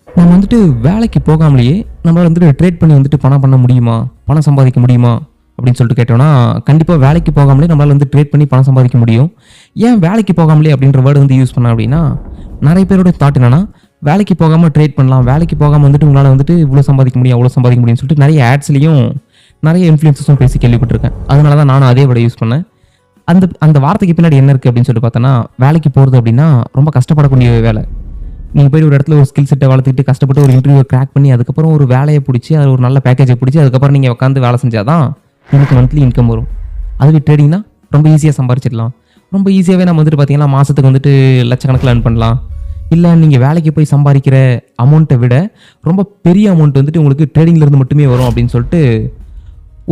நம்ம வந்துட்டு வேலைக்கு போகாமலேயே நம்மளால வந்துட்டு ட்ரேட் பண்ணி வந்துட்டு பணம் பண்ண முடியுமா? பணம் சம்பாதிக்க முடியுமா? அப்படின்னு சொல்லிட்டு கேட்டோம்னா, கண்டிப்பா வேலைக்கு போகாமலே நம்மளால வந்து ட்ரேட் பண்ணி பணம் சம்பாதிக்க முடியும். ஏன் வேலைக்கு போகாமலே அப்படின்ற வேர்ட் வந்து யூஸ் பண்ணேன் அப்படின்னா, நெறைய பேரோட தாட் என்னன்னா, வேலைக்கு போகாம ட்ரேட் பண்ணலாம். வேலைக்கு போகாம வந்துட்டு உங்களால வந்துட்டு இவ்வளோ சம்பாதிக்க முடியும், அவ்வளோ சம்பாதிக்க முடியும்னு சொல்லிட்டு நெறைய ஆட்ஸ்லயும், நெறைய இன்ஃப்ளூயன்சர்ஸும் பேசி கேள்விப்பட்டிருக்கேன். அதனால தான் நானும் அதே வேர்ட யூஸ் பண்ணேன். அந்த அந்த வார்த்தைக்கு பின்னாடி என்ன இருக்கு அப்படின்னு சொல்லிட்டு பார்த்தோம்னா, வேலைக்கு போறது அப்படின்னா ரொம்ப கஷ்டப்படக்கூடிய வேலை. நீங்க போய் ஒரு இடத்துல ஒரு ஸ்கில் செட்ட வளர்த்துக்கிட்டு கஷ்டப்பட்டு ஒரு இன்டர்வியூ கிராக் பண்ணி அதுக்கப்புறம் ஒரு வேலைய புடிச்சு, அது ஒரு நல்ல பேக்கேஜ புடிச்சு, அதுக்கப்புறம் நீங்க உட்காந்து வேலை செஞ்சா தான் உங்களுக்கு மந்த்லி இன்கம் வரும். அதுவே ட்ரேடிங்னா ரொம்ப ஈஸியா சம்பாரிச்சிடலாம். ரொம்ப ஈஸியாவே நம்ம வந்துட்டு பார்த்தீங்கன்னா, மாசத்துக்கு வந்துட்டு லட்சக்கணக்கில ஏர்ன் பண்ணலாம். இல்ல நீங்க வேலைக்கு போய் சம்பாரிக்கிற அமௌண்ட்ட விட ரொம்ப பெரிய அமௌண்ட் வந்துட்டு உங்களுக்கு ட்ரேடிங்ல இருந்து மட்டுமே வரும் அப்படின்னு சொல்லிட்டு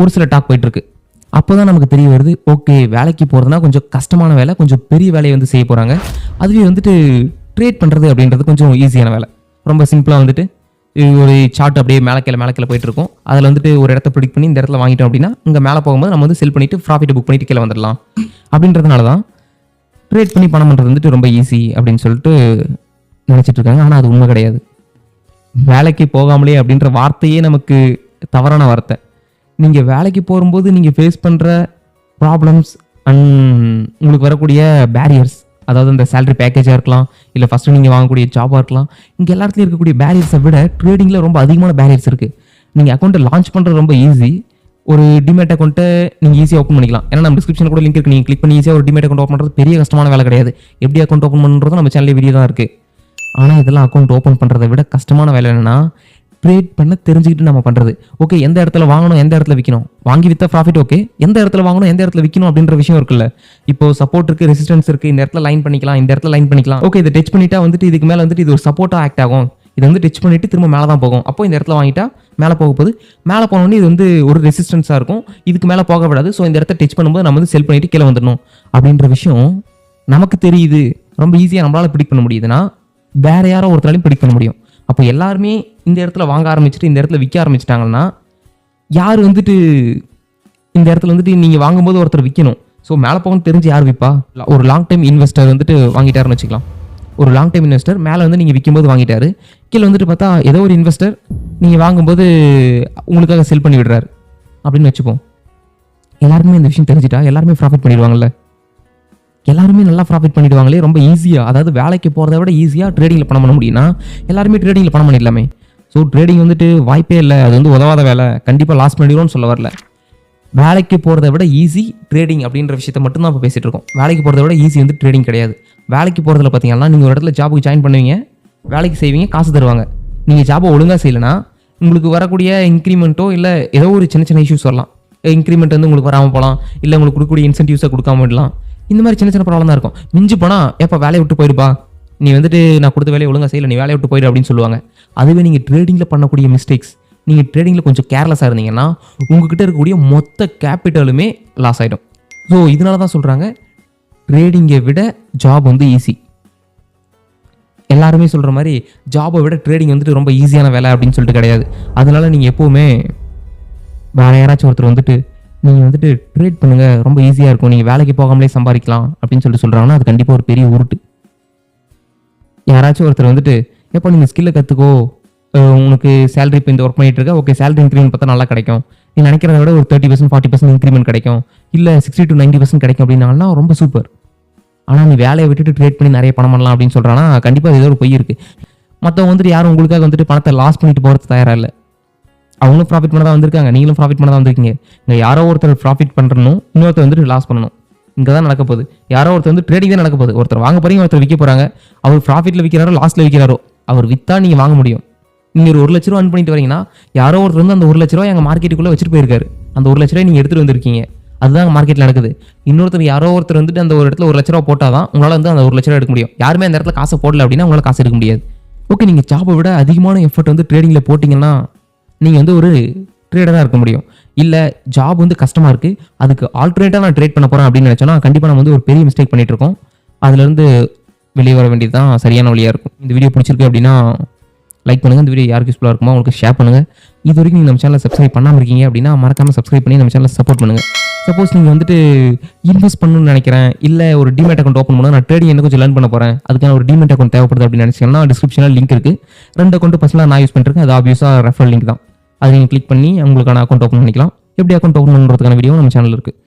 ஒரு சில டாக் போயிட்டு இருக்கு. அப்பதான் நமக்கு தெரிய வருது, ஓகே வேலைக்கு போறதுனா கொஞ்சம் கஷ்டமான வேலை, கொஞ்சம் பெரிய வேலையை வந்து செய்ய போறாங்க. அதுவே வந்துட்டு ட்ரேட் பண்றது அப்படின்றது கொஞ்சம் ஈஸியான வேலை. ரொம்ப சிம்பிளா வந்துட்டு ஒரு சார்ட் அப்படியே மேல கீழ போயிட்டு இருக்கும். அதுல வந்துட்டு ஒரு இடத்த ப்ரெடிக்ட் பண்ணி இந்த இடத்துல வாங்கிட்டோம் அப்படின்னா, இங்க மேல போகும்போது நம்ம வந்து செல் பண்ணிட்டு ப்ராஃபிட் புக் பண்ணிட்டு கீழ வந்துடலாம். அப்படின்றதுனால தான் ட்ரேட் பண்ணி பணம் பண்றது வந்துட்டு ரொம்ப ஈஸி அப்படின்னு சொல்லிட்டு நினைச்சிட்டு இருக்காங்க. ஆனா அது உண்மை கிடையாது. வேலைக்கு போகாமலே அப்படின்ற வார்த்தையே நமக்கு தவறான வார்த்தை. நீங்க வேலைக்கு போகும்போது நீங்க ஃபேஸ் பண்ற ப்ராப்ளம்ஸ் அண்ட் உங்களுக்கு வரக்கூடிய பேரியர்ஸ், அதாவது இந்த சேலரி பேக்கேஜா இருக்கலாம், இல்ல ஃபர்ஸ்ட் நீங்க வாங்கக்கூடிய ஜாபா இருக்கலாம். இங்க எல்லா இடத்துலயும் இருக்கக்கூடிய பேரியர்ஸை விட ட்ரேடிங்ல ரொம்ப அதிகமான பேரியர்ஸ் இருக்கு. நீங்க அக்கௌண்ட்டை லான்ச் பண்றது ரொம்ப ஈஸி. ஒரு டிமேட் அக்கௌண்ட்டை நீங்க ஈஸியா ஓப்பன் பண்ணிக்கலாம். ஏன்னா நம்ம டிஸ்கிரிப்ஷன் கூட லிங்க் இருக்கு. நீங்க கிளிக் பண்ணி ஈஸியா ஒரு டிமேட் அக்கௌண்ட் ஓப்பன் பண்றது பெரிய கஷ்டமான வேலை கிடையாது. எப்படி அக்கௌண்ட் ஓப்பன் பண்றதும் நம்ம சேனல்ல வீடியோ தான் இருக்கு. ஆனா இதெல்லாம் அக்கௌண்ட் ஓப்பன் பண்றதை விட கஷ்டமான வேலை என்னன்னா, ட்ரேட் பண்ண தெரிஞ்சுக்கிட்டு நம்ம பண்றது. ஓகே, எந்த இடத்துல வாங்கணும், எந்த இடத்துல விற்கணும், வாங்கி வித்தா ப்ராஃபிட் ஓகே, எந்த இடத்துல வாங்கணும், எந்த இடத்துல விற்கணும் அப்படின்ற விஷயம் இருக்குல்ல. இப்போ சப்போர்ட் இருக்கு, ரெசிஸ்டன்ஸ் இருக்கு, இந்த இடத்துல லைன் பண்ணிக்கலாம், இந்த இடத்துல லைன் பண்ணிக்கலாம். ஓகே, இதை டச் பண்ணிட்டா வந்துட்டு இதுக்கு மேல வந்துட்டு இது ஒரு சப்போர்ட்டா ஆக்ட் ஆகும். இதை வந்து டச் பண்ணிட்டு திரும்ப மேலே தான் போகும். அப்போ இந்த இடத்துல வாங்கிட்டா மேலே போக போகுது. மேலே போனோடனே இது வந்து ஒரு ரெசிஸ்டன்ஸாக இருக்கும். இதுக்கு மேலே போக விடாது. ஸோ இந்த இடத்த டச் பண்ணும்போது நம்ம வந்து செல் பண்ணிட்டு கீழே வந்துடணும் அப்படின்ற விஷயம் நமக்கு தெரியுது. ரொம்ப ஈஸியாக நம்மளால ப்ரிடிக்ட் பண்ண முடியுதுன்னா வேற யாரோ ஒருத்தராலையும் ப்ரிடிக்ட் பண்ண முடியும். அப்போ எல்லாருமே இந்த இடத்துல வாங்க ஆரம்பிச்சுட்டு இந்த இடத்துல விற்க ஆரம்பிச்சிட்டாங்கன்னா, யார் வந்துட்டு இந்த இடத்துல வந்துட்டு நீங்கள் வாங்கும்போது ஒருத்தர் விற்கணும். ஸோ மேலே போகணும்னு தெரிஞ்சு யார் விற்பா? ஒரு லாங் டைம் இன்வெஸ்டர் வந்துட்டு வாங்கிட்டாருன்னு வச்சுக்கலாம். ஒரு லாங் டைம் இன்வெஸ்டர் மேலே வந்து நீங்கள் விற்கும்போது வாங்கிட்டாரு. கீழே வந்துட்டு பார்த்தா ஏதோ ஒரு இன்வெஸ்டர் நீங்கள் வாங்கும்போது உங்களுக்காக செல் பண்ணி விடுறாரு அப்படின்னு வச்சுப்போம். எல்லாருமே இந்த விஷயம் தெரிஞ்சுட்டா எல்லாருமே ப்ராஃபிட் பண்ணிடுவாங்கல்ல. எல்லாருமே நல்லா ப்ராஃபிட் பண்ணிடுவாங்களே ரொம்ப ஈஸியாக. அதாவது வேலைக்கு போகிறத விட ஈஸியாக ட்ரேடிங்கில் பணம் பண்ண முடியும்னா எல்லாருமே ட்ரேடிங்கில் பணம் பண்ணிடலாமே. ஸோ ட்ரேடிங் வந்துட்டு வாய்ப்பே இல்லை, அது வந்து உதவாத வேலை, கண்டிப்பாக லாஸ் பண்ணிடுவோம்னு சொல்ல வரல. வேலைக்கு போகிறத விட ஈஸி ட்ரேடிங் அப்படின்ற விஷயத்த மட்டும் தான் இப்போ பேசிகிட்டு இருக்கோம். வேலைக்கு போகிறத விட ஈஸி வந்து ட்ரேடிங் கிடையாது. வேலைக்கு போகிறதுல பார்த்தீங்கன்னா நீங்கள் ஒரு இடத்துல ஜாபுக்கு ஜாயின் பண்ணுவீங்க, வேலைக்கு செய்வீங்க, காசு தருவாங்க. நீங்கள் ஜாபை ஒழுங்காக செய்யலைன்னா உங்களுக்கு வரக்கூடிய இன்க்ரிமெண்ட்டோ இல்லை ஏதோ ஒரு சின்ன சின்ன இஷ்யூஸ் வரலாம். இன்க்ரிமெண்ட் வந்து உங்களுக்கு வராமல் போகலாம், இல்லை உங்களுக்கு கொடுக்கக்கூடிய இன்சென்டிவ்ஸை கொடுக்காம விடலாம். இந்த மாதிரி சின்ன சின்ன ப்ராப்ளம் தான் இருக்கும். மிஞ்சி போனால் எப்போ வேலையை விட்டு போயிடுப்பா, நீ வந்துட்டு நான் கொடுத்த வேலையை ஒழுங்காக செய்யலை, நீ வேலையை விட்டு போயிடு அப்படின்னு சொல்லுவாங்க. அதுவே நீங்கள் ட்ரேடிங்கில் பண்ணக்கூடிய மிஸ்டேக்ஸ், நீங்கள் ட்ரேடிங்கில் கொஞ்சம் கேர்லெஸ்ஸாக இருந்தீங்கன்னா உங்ககிட்ட இருக்கக்கூடிய மொத்த கேபிட்டலுமே லாஸ் ஆகிடும். ஸோ இதனால தான் சொல்கிறாங்க ட்ரேடிங்கை விட ஜாப் வந்து ஈஸி. எல்லாருமே சொல்கிற மாதிரி ஜாபை விட ட்ரேடிங் வந்துட்டு ரொம்ப ஈஸியான வேலை அப்படின்னு சொல்லிட்டு கிடையாது. அதனால நீங்கள் எப்போவுமே வேறு யாராச்சும் ஒருத்தர் வந்துட்டு நீங்கள் வந்துட்டு ட்ரேட் பண்ணுங்கள், ரொம்ப ஈஸியாக இருக்கும், நீங்கள் வேலைக்கு போகாமலே சம்பாதிக்கலாம் அப்படின்னு சொல்லிட்டு சொல்கிறாங்கன்னா அது கண்டிப்பாக ஒரு பெரிய உருட்டு. யாராச்சும் ஒருத்தர் வந்துட்டு எப்போ நீங்கள் ஸ்கில்லை கற்றுக்கோ, உனக்கு சேலரி இப்போ இந்த ஒர்க் பண்ணிட்டு இருக்க, ஓகே சேலரி இன்க்ரிமெண்ட் பார்த்தா நல்லா கிடைக்கும், நீ நினைக்கிறத விட ஒரு 30% 40% இன்க்ரிமெண்ட் கிடைக்கும், இல்லை 60 to 90% கிடைக்கும் அப்படின்னாங்கன்னா ரொம்ப சூப்பர். ஆனால் நீ வேலையை விட்டுட்டு ட்ரேட் பண்ணி நிறைய பணம் பண்ணலாம் அப்படின்னு சொல்கிறான்னா கண்டிப்பாக ஏதோ ஒரு பொய் இருக்குது. மற்றவங்க வந்துட்டு யாரும் உங்களுக்காக வந்துட்டு பணத்தை லாஸ் பண்ணிட்டு போகிறது தயாராக இல்லை. அவங்களும் ப்ராஃபிட் பண்ண தான் வந்திருக்காங்க, நீங்களும் ப்ராஃபிட் பண்ண தான் வந்திருக்கீங்க. இங்கே யாரோ ஒருத்தர் ப்ராஃபிட் பண்ணணும், இன்னொருத்தர் வந்துட்டு லாஸ் பண்ணணும். இங்கே தான் நடக்க போகுது. யாரோ ஒருத்தர் வந்து ட்ரேடிங் தான் நடக்க போகுது. ஒருத்தர் வாங்க போறீங்க, ஒருத்தர் விற்க போகிறாங்க. அவர் ப்ராஃபிட்டில் விற்கிறாரோ லாஸ்ட்டில் விற்கிறாரோ, அவர் விற்றா நீங்கள் வாங்க முடியும். நீங்கள் ஒரு 1 லட்ச ரூபா earn பண்ணிட்டு வரீங்கன்னா யாரோ ஒருத்தர் வந்து அந்த 1 லட்ச ரூபா எங்கள் மார்க்கெட்டுக்குள்ளே வச்சுட்டு போயிருக்காரு. அந்த 1 லட்ச ரூபாய் நீங்கள் எடுத்துகிட்டு வந்திருக்கீங்க. அதுதான் மார்க்கெட்டில் நடக்குது. இன்னொருத்தர் யாரோ ஒருத்தர் வந்துட்டு அந்த ஒரு இடத்துல 1 லட்ச ரூபா போட்டால் தான் உங்களால் வந்து அந்த 1 லட்ச ரூபா எடுக்க முடியும். யாருமே அந்த இடத்துல காசை போடல அப்படின்னா உங்களால் காசு எடுக்க முடியாது. ஓகே, நீங்கள் ஜாபை விட அதிகமான எஃபர்ட் வந்து ட்ரேடிங்கில் போட்டிங்கன்னா நீங்கள் வந்து ஒரு ட்ரேடராக இருக்க முடியும். இல்லை ஜாப் வந்து கஷ்டமாக இருக்குது, அதுக்கு ஆல்டர்னேட்டாக நான் ட்ரேட் பண்ண போகிறேன் அப்படின்னு நினச்சோன்னா கண்டிப்பாக நம்ம வந்து ஒரு பெரிய மிஸ்டேக் பண்ணிட்டு இருக்கோம். அதுலேருந்து வெளியே வர வேண்டியது தான் சரியான வழியாக இருக்கும். இந்த வீடியோ பிடிச்சிருக்கு அப்படின்னா லைக் பண்ணுங்கள். இந்த வீடியோ யாருக்கு யூஸ்ஃபுல்லாக இருக்குமோ உங்களுக்கு ஷேர் பண்ணுங்கள். இது வரைக்கும் நீங்கள் நம்ம சேனலை சப்ஸ்கிரைப் பண்ணாமல் இருக்கீங்க அப்படின்னா மறக்காமல் சப்ஸ்கிரைப் பண்ணி நம்ம சேனலை சப்போர்ட் பண்ணுங்கள். சப்போஸ் நீங்கள் வந்துட்டு இன்வெஸ்ட் பண்ணணும்னு நினைக்கிறேன், இல்லை ஒரு டிமேட் அக்கௌண்ட் ஓப்பன் பண்ணணும், நான் ட்ரேடிங் என்ன கொஞ்சம் லேர்ன் பண்ண போகிறேன், அதுக்கான ஒரு டிமேட் அக்கௌண்ட் தேவைப்படுது அப்படின்னு நினச்சிங்கன்னா டிஸ்கிரிப்ஷனில் லிங்க் இருக்குது. 2 அக்கௌண்ட் பர்சனலாக நான் யூஸ் பண்ணிருக்கேன். அது ஆப்வியஸாக ரெஃபரல் லிங்க் தான். அதை நீங்கள் கிளிக் பண்ணி உங்களுக்கான அக்கௌண்ட் ஓப்பன் பண்ணிக்கலாம். எப்படி அக்கௌண்ட் ஓப்பன் பண்ணுறதுக்கான வீடியோ நம்ம சேனல் இருக்குது.